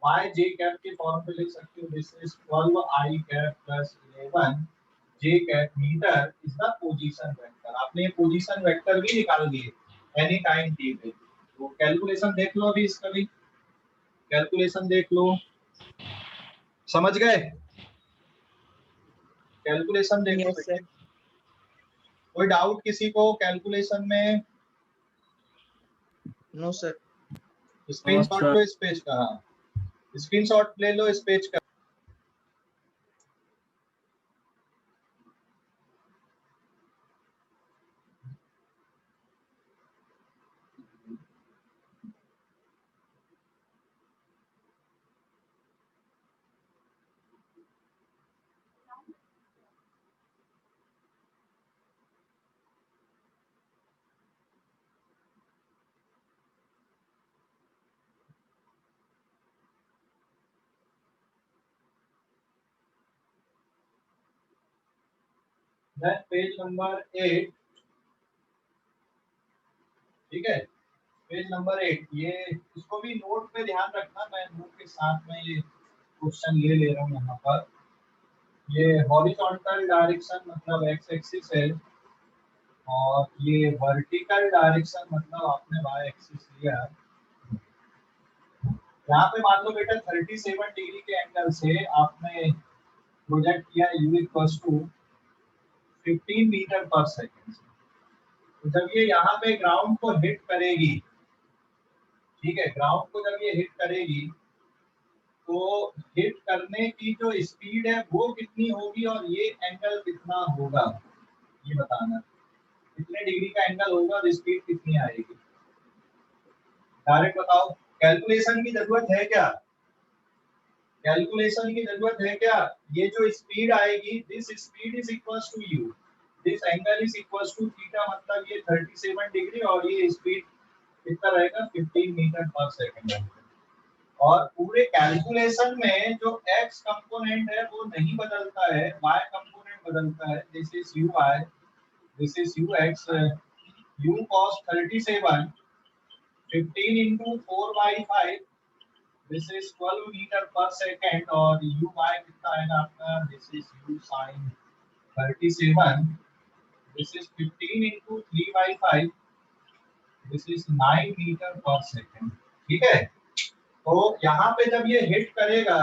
yj cap के फॉर्म पे लिख सकते हो। This is 12i cap plus 11j cap meter is the position vector। आपने ये पोजीशन वेक्टर भी निकाल दिए एनी टाइम t पे। तो कैलकुलेशन देख लो अभी इसका भी, कैलकुलेशन देख लो। समझ गए? कैलकुलेशन देखो यस सर। कोई डाउट किसी को कैलकुलेशन में? No sir. स्क्रीनशॉट लो इस पेज का, स्क्रीनशॉट ले लो इस पेज का। Then पेज नंबर 8, ठीक है, पेज नंबर 8, ये इसको भी नोट पे ध्यान रखना, मैं नोट के साथ में ये क्वेश्चन ले रहा हूँ यहाँ पर। ये हॉरिजॉन्टल डायरेक्शन मतलब x एक्सिस है, और ये वर्टिकल डायरेक्शन मतलब आपने y एक्सिस लिया। यहाँ पे मान लो बेटा 37 डिग्री के एंगल से आपने प्रोजेक्ट किया u इक्वल्स टू 15 मीटर पर सेकेंड। तो जब ये यहाँ पे ग्राउंड को हिट करेगी, ठीक है, ग्राउंड को जब ये हिट करेगी तो हिट करने की जो स्पीड है वो कितनी होगी और ये एंगल कितना होगा, ये बताना। कितने डिग्री का एंगल होगा और स्पीड कितनी आएगी, डायरेक्ट बताओ। कैलकुलेशन की जरूरत है क्या? कैलकुलेशन की जरूरत है क्या? ये जो स्पीड आएगी, this speed is equals to u, this angle is equals to theta, मतलब ये 37 डिग्री और ये स्पीड कितना रहेगा 15 मीटर पर सेकंड। और पूरे कैलकुलेशन में जो x कंपोनेंट है वो नहीं बदलता है, y कंपोनेंट बदलता है। This is u i, this is u x, u cos 37 15 into 4/5, this is 12 metre पर सेकंड, और यू y कितना आएगा आपका, this is u sin 37, this is 15 into 3/5, this is 9 metre पर सेकंड। ठीक है, तो यहाँ पे जब ये हिट करेगा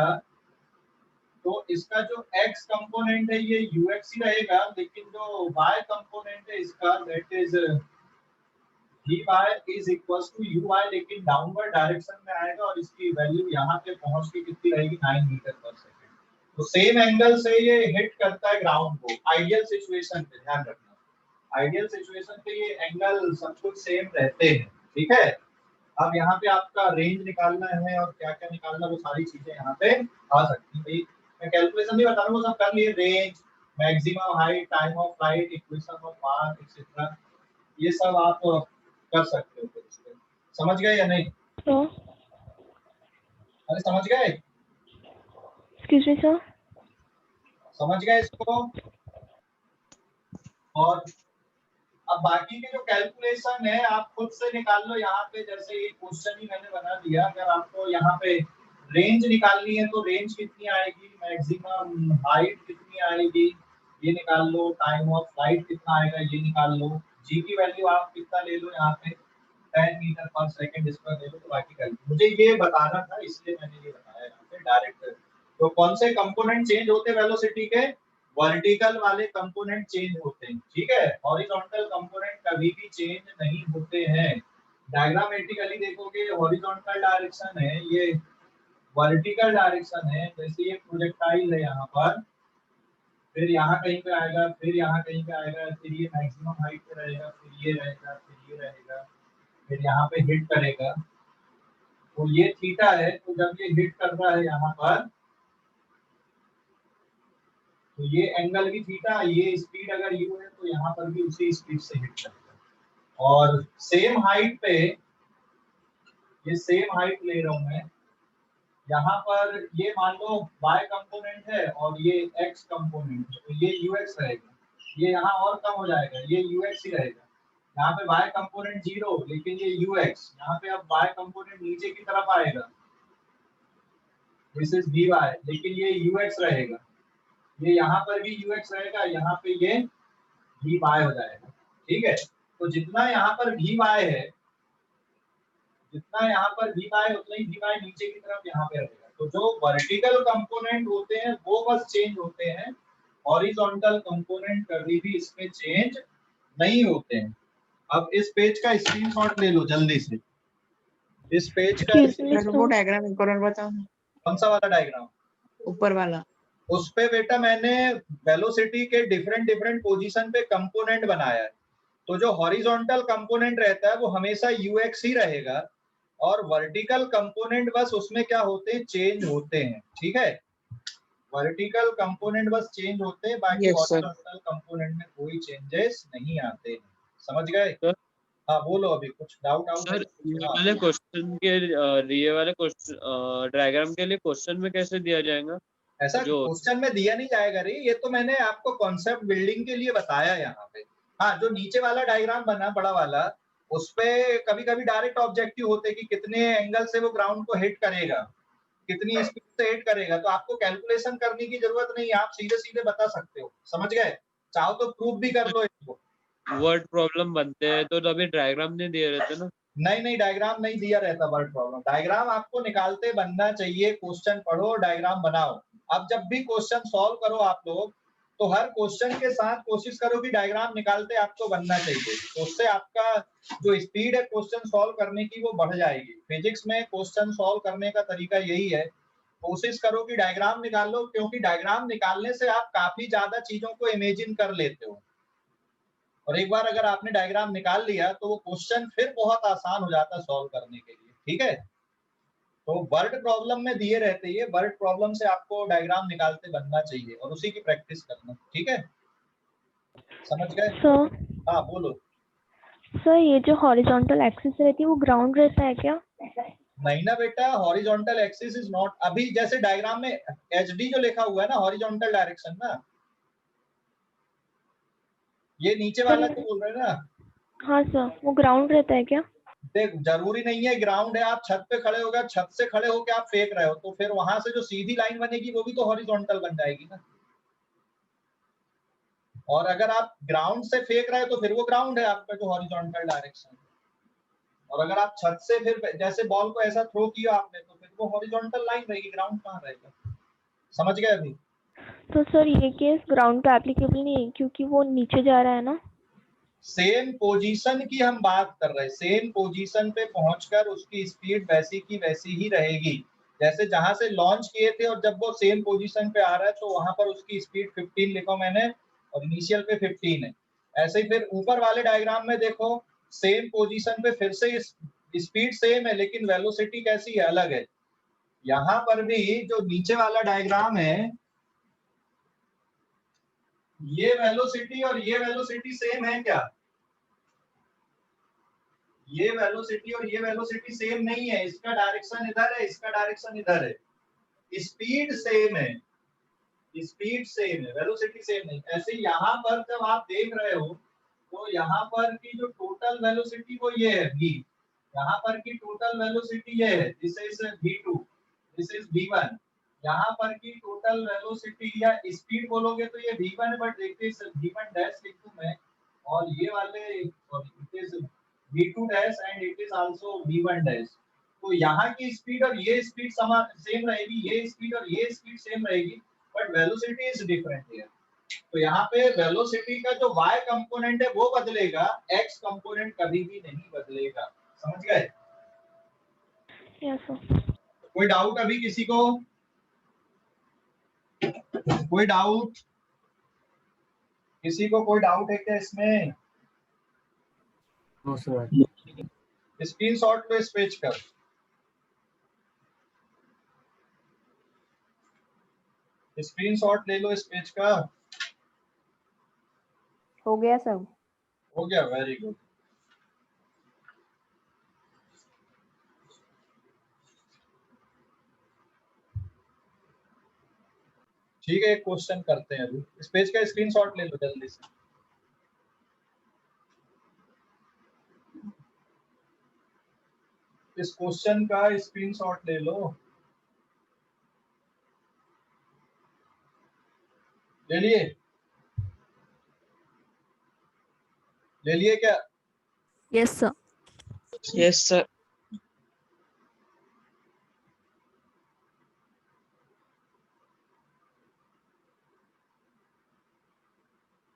तो इसका जो x कंपोनेंट है ये ux ही रहेगा, लेकिन जो y कंपोनेंट है इसका that is vy is equals to uy, लेकिन डाउनवर्ड डायरेक्शन में आएगा और इसकी वैल्यू यहाँ पे पहुंच के कितनी रहेगी 9 मीटर पर सेकंड। तो सेम एंगल से ये हिट करता है ग्राउंड को। आइडियल सिचुएशन पे ध्यान रखना, आइडियल सिचुएशन पे ये एंगल सब कुछ सेम रहते हैं। ठीक है, अब यहाँ पे आपका रेंज निकालना है और क्या क्या निकालना, वो सारी चीजें यहाँ पे आ सकती है। मैं कैलकुलेशन नहीं बता रहा हूँ, वो सब कर लिए, range, maximum height, time of flight, equation of mass etcetera, ये सब आप कर सकते हो। समझ गए या नहीं? तो अरे समझ गए? Excuse me sir. समझ गए इसको? और अब बाकी के जो कैलकुलेशन है आप खुद से निकाल लो। यहाँ पे जैसे ये क्वेश्चन ही मैंने बना दिया, अगर आपको यहाँ पे रेंज निकालनी है तो रेंज कितनी आएगी, मैक्सिमम हाइट कितनी आएगी ये निकाल लो, टाइम ऑफ फ्लाइट कितना आएगा ये निकाल लो, जी की वैल्यू आप कितना ले लो यहाँ पे 10 मीटर पर सेकंड स्क्वायर ले लो। तो बाकी कैलकुलेशन मुझे ये बताना था, इसलिए मैंने ये बताया यहाँ पे डायरेक्ट। तो कौन से कंपोनेंट चेंज होते वेलोसिटी के, वर्टिकल वाले कंपोनेंट चेंज होते हैं, ठीक है, हॉरिजॉन्टल कंपोनेंट कभी भी चेंज नहीं होते हैं। डायग्रामेटिकली देखोगे हॉरिजॉन्टल डायरेक्शन है, ये वर्टिकल डायरेक्शन है, जैसे ये प्रोजेक्टाइल है यहाँ पर, फिर यहाँ कहीं पे आएगा, फिर यहाँ कहीं पे आएगा, फिर ये मैक्सिमम हाइट पे रहेगा, फिर ये रहेगा, फिर ये रहेगा, फिर यहाँ पे हिट करेगा। तो ये थीटा है, तो जब ये हिट कर रहा है यहाँ पर, तो ये एंगल भी थीटा, ये स्पीड अगर u है तो यहाँ पर भी उसी स्पीड से हिट करेगा। और सेम हाइट पे, ये सेम हाइट ले रहा हूं मैं, यहाँ पर ये मान लो y कंपोनेंट है और ये x कंपोनेंट है, तो ये ux रहेगा, ये यहाँ और कम हो जाएगा, ये ux ही रहेगा। यहाँ पे y कंपोनेंट 0, लेकिन ये ux, यहाँ पे अब y कंपोनेंट नीचे की तरफ आएगा, दिस इज vy, लेकिन ये ux रहेगा, ये यहाँ पर भी ux रहेगा, यहाँ पे ये vy हो जाएगा, ठीक है। तो जितना यहाँ पर vy है, जितना यहाँ पर vy उतना ही vy नीचे की तरफ यहाँ पे रहेगा। तो जो वर्टिकल कंपोनेंट होते हैं वो बस चेंज होते हैं, हॉरिजॉन्टल कंपोनेंट कभी भी इसमें चेंज नहीं होते हैं। अब इस पेज का स्क्रीनशॉट ले लो जल्दी से, इस पेज का वो डायग्राम एक और बताओ। कौन सा वाला डायग्राम? ऊपर वाला। उस पे बेटा मैंने वेलोसिटी के डिफरेंट डिफरेंट पोजीशन पे कंपोनेंट बनाया है। तो जो हॉरिजॉन्टल कंपोनेंट रहता है वो हमेशा ux ही रहेगा, और वर्टिकल कंपोनेंट बस उसमें क्या होते हैं, चेंज होते हैं, ठीक है। वर्टिकल कंपोनेंट बस चेंज होते हैं, बाकी Yes, sir. हॉरिजॉन्टल कंपोनेंट में कोई चेंजेस नहीं आते हैं, समझ गए? Sir. हाँ बोलो, अभी कुछ डाउट आउट सर ये वाले क्वेश्चन के ये वाले क्वेश्चन डायग्राम के लिए क्वेश्चन में कैसे दिया जाएगा? ऐसा क्वेश्चन में दिया नहीं जाएगा रे, ये तो मैंने आपको कॉन्सेप्ट बिल्डिंग के लिए बताया यहाँ पे। हाँ, जो नीचे वाला डायग्राम बना बड़ा वाला, उस पे कभी कभी डायरेक्ट ऑब्जेक्टिव होते हैं कि कितने एंगल से वो ग्राउंड को हिट करेगा, कितनी स्पीड से हिट करेगा, तो आपको कैलकुलेशन करने की जरूरत नहीं है, आप सीधे सीधे बता सकते हो, समझ गए? चाहो तो प्रूफ भी कर लो इसको। वर्ड प्रॉब्लम बनते हैं तो तभी डायग्राम नहीं दिए रहते ना? नहीं, डायग्राम नहीं दिया रहता वर्ड प्रॉब्लम, डायग्राम आपको निकालते बनना चाहिए, क्वेश्चन पढ़ो डायग्राम बनाओ। अब जब भी क्वेश्चन सॉल्व करो आप लोग, तो हर क्वेश्चन के साथ कोशिश करो कि डायग्राम निकालते आपको बनना चाहिए, तो उससे आपका जो स्पीड है क्वेश्चन सॉल्व करने की वो बढ़ जाएगी। फिजिक्स में क्वेश्चन सॉल्व करने का तरीका यही है, कोशिश करो कि डायग्राम निकाल लो, क्योंकि डायग्राम निकालने से आप काफी ज्यादा चीजों को इमेजिन कर लेते हो, और एक बार अगर आपने डायग्राम निकाल लिया तो वो क्वेश्चन फिर बहुत आसान हो जाता है सॉल्व करने के लिए, ठीक है। तो वर्ड प्रॉब्लम में दिए रहते हैं, वर्ड प्रॉब्लम से आपको डायग्राम निकालते बनना चाहिए और उसी की प्रैक्टिस करना, ठीक है, समझ गए? सर हाँ बोलो। सर ये जो हॉरिजॉन्टल एक्सिस रहती है वो ग्राउंड रहता है क्या? नहीं ना बेटा, हॉरिजॉन्टल एक्सिस इज नॉट, अभी जैसे डायग्राम में HD जो लिखा हुआ है ना, हॉरिजॉन्टल डायरेक्शन ना, ये नीचे वाला जो बोल रहे हैं ना, हाँ सर, वो ग्राउंड रहता है क्या? देख जरूरी नहीं है ग्राउंड है, आप छत पे खड़े हो गए, छत से खड़े होके आप फेंक रहे हो, तो फिर वहां से जो सीधी लाइन बनेगी वो भी तो हॉरिजॉन्टल बन जाएगी ना। और अगर आप ग्राउंड से फेंक रहे हो तो फिर वो ग्राउंड है आपका जो हॉरिजॉन्टल डायरेक्शन, और अगर आप छत से फिर जैसे बॉल को ऐसा थ्रो किया आपने, तो फिर वो हॉरिजॉन्टल लाइन रहेगी, ग्राउंड कहाँ रहेगा, समझ गए अभी? तो सर ये केस ग्राउंड पे एप्लीकेबल नहीं है क्योंकि वो नीचे जा रहा है ना। सेम पोजीशन की हम बात कर रहे हैं, सेम पोजीशन पे पहुंचकर उसकी स्पीड वैसी की वैसी ही रहेगी, जैसे जहां से लॉन्च किए थे और जब वो सेम पोजीशन पे आ रहा है तो वहां पर उसकी स्पीड 15 लिखो मैंने, और इनिशियल पे 15 है। ऐसे ही फिर ऊपर वाले डायग्राम में देखो, सेम पोजीशन पे फिर से स्पीड सेम है, लेकिन वेलोसिटी कैसी है, अलग है। यहाँ पर भी जो नीचे वाला डायग्राम है, ये वेलोसिटी और ये वेलोसिटी सेम है क्या? ये वेलोसिटी और ये वेलोसिटी सेम नहीं है, इसका डायरेक्शन इधर है, इसका डायरेक्शन इधर है, स्पीड सेम है, स्पीड सेम है, वेलोसिटी सेम नहीं। ऐसे यहाँ पर जब आप देख रहे हो तो यहाँ पर की जो टोटल वेलोसिटी वो ये है v, यहाँ पर की टोटल वेलोसिटी ये है, this is v2, this is v1। यहाँ पर की टोटल वेलोसिटी या स्पीड बोलोगे तो ये v1 है, बट देखिए v1 डैश लिख दूं मैं, और ये वाले it is v2 dash and it is also v1 dash. तो यहाँ की स्पीड और ये स्पीड समान सेम रहेगी, ये स्पीड और ये स्पीड सेम रहेगी, but velocity is different here, तो यहाँ पे वेलोसिटी का जो y कंपोनेंट है वो बदलेगा, x कंपोनेंट कभी भी नहीं बदलेगा। समझ गए? Yes sir. कोई डाउट अभी किसी को? कोई डाउट? किसी को कोई डाउट है क्या इसमें? No sir. स्क्रीनशॉट लो इस पेज का। स्क्रीनशॉट ले लो इस पेज का। हो गया सब। हो गया, वेरी गुड। ठीक है, एक क्वेश्चन करते हैं अभी। इस पेज का स्क्रीनशॉट ले लो जल्दी से। इस क्वेश्चन का स्क्रीनशॉट ले लो। ले लिए? ले लिए क्या? Yes sir. Yes, sir.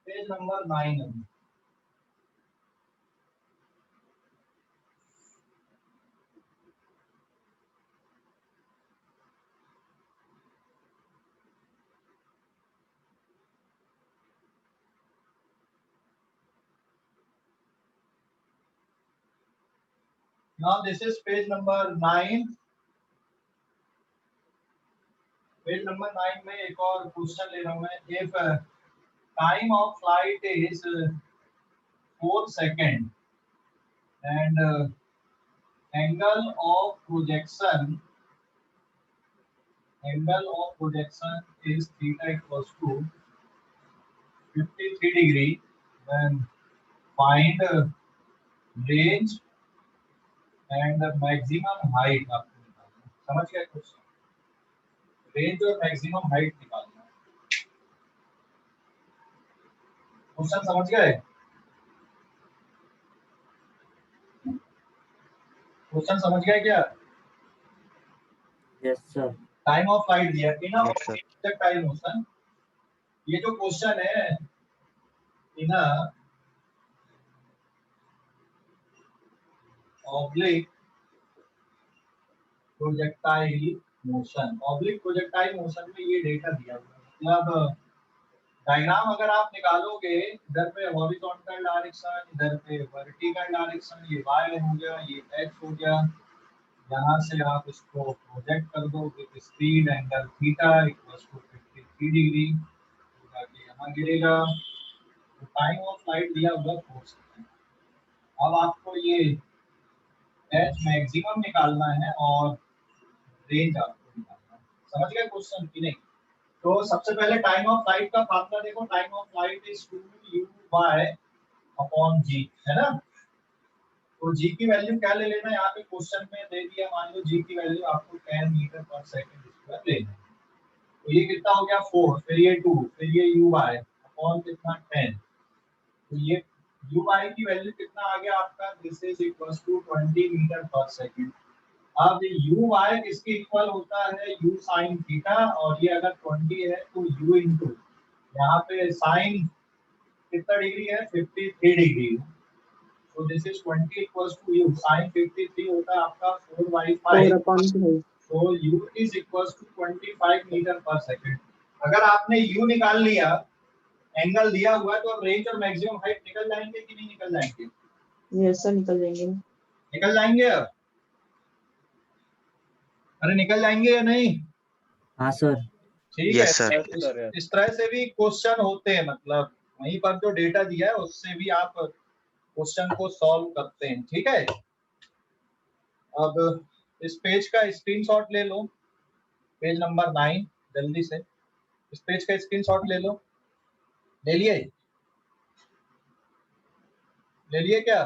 Page number 9 अभी। Now this is page number 9. Page number 9 में एक और क्वेश्चन ले रहा हूं मैं। If time of flight is 4 second and angle of projection is theta equals to 53 degree, then find range and maximum height आपको निकालना है। समझ गए क्वेश्चन? रेंज और मैक्सिमम हाइट निकालना है। क्वेश्चन समझ गए? क्वेश्चन समझ गए क्या? Yes sir. Time of flight दिया है ना, Yes, sir. Projectile motion. ये जो क्वेश्चन है ना, ऑब्लिक प्रोजेक्टाइल मोशन में ये डेटा दिया हुआ है। मतलब डायग्राम अगर आप निकालोगे, इधर पे हॉरिजॉन्टल डायरेक्शन, इधर पे वर्टिकल डायरेक्शन, ये y हो गया, ये x हो गया। यहाँ से आप इसको प्रोजेक्ट कर दो with speed angle theta equals to 53 degree, जाके यहाँ गिरेगा। तो टाइम ऑफ फ्लाइट दिया हुआ 4 सेकंड। अब आपको ये एच मैक्सिमम निकालना है और रेंज आपको निकालना है। समझ गए क्वेश्चन की नहीं? तो सबसे पहले टाइम ऑफ फ्लाइट का फार्मूला देखो। Time of flight is 2u/g, है ना? तो g की वैल्यू क्या ले लेना? यहाँ पे क्वेश्चन में दे दिया, मान लो g की वैल्यू आपको 10 मीटर पर सेकंड स्क्वायर लेना है। तो ये कितना हो गया? 4, फिर ये 2, फिर ये u/, अपॉन कितना? 10। तो ये u/, की वैल्यू कितना आ गया आपका? This is equals to 20 metre पर सेकंड। अब u/, किसके इक्वल होता है? u sin थीटा, और ये अगर 20 है तो u इंटू यहाँ पे साइन कितना डिग्री है? 53 डिग्री। तो this is 20 equals to u sin 53 होता है आपका 4/5। तो u is equals to 25 metre पर सेकंड। अगर आपने u निकाल लिया, एंगल दिया हुआ है, तो अब रेंज और मैक्सिमम हाइट निकल जाएंगे कि नहीं निकल जाएंगे? यस सर, निकल जाएंगे। निकल जाएंगे अब? अरे निकल जाएंगे या नहीं? हाँ सर। ठीक Yes, है। sir. इस तरह से भी क्वेश्चन होते हैं, मतलब वहीं पर जो डेटा दिया है उससे भी आप क्वेश्चन को सॉल्व करते हैं। ठीक है, अब इस पेज का स्क्रीनशॉट ले लो, पेज नंबर 9, जल्दी से इस पेज का स्क्रीनशॉट ले लो। ले लिए? ले लिए क्या?